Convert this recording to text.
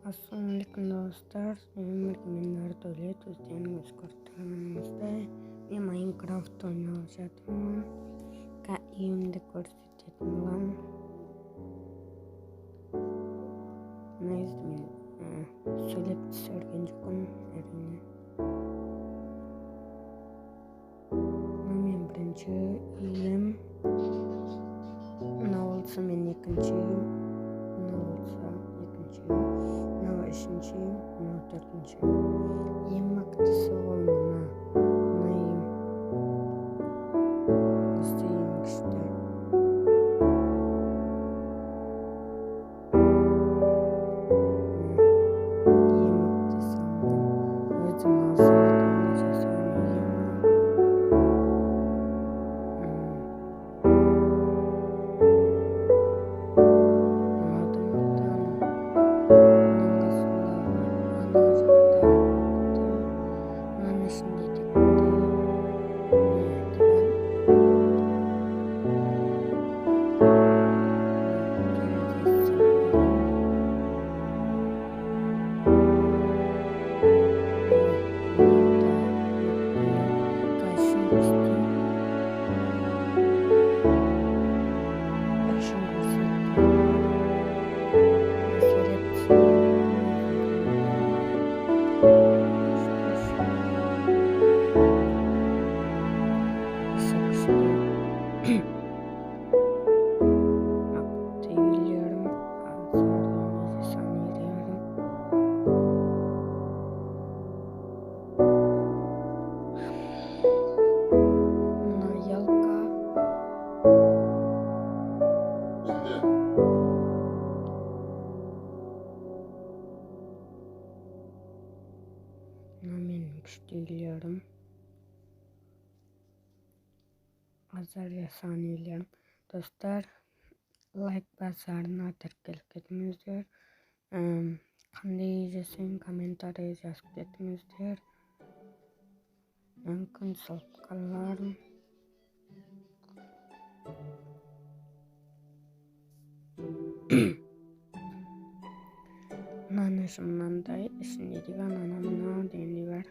Assalamualaikum dostlar. Benim öyle tüzdenimiz kurtarmamızda ve Minecraft oynayacağım. Үйімді көрсететін болам. Негізі мен сөйлеп түсірген жоқпын, әрине. Мен бірінші үйім, мына болса мен екінші үйім, мына болса екінші үйім, мына үшінші үйім, мына төртінші үйім. Ең мықтысы ол мына үйім. Осы ең күшті. Benim küçük uyuyorum. Azar saniyelerim. Dostlar, like basarına tırkılık etmezler. Qanday жасайын комментарий жазып кетіңіздер. Мүмкін салып қалармын. Мынаны мынандай ішінде деген анау мынау дегендей бар.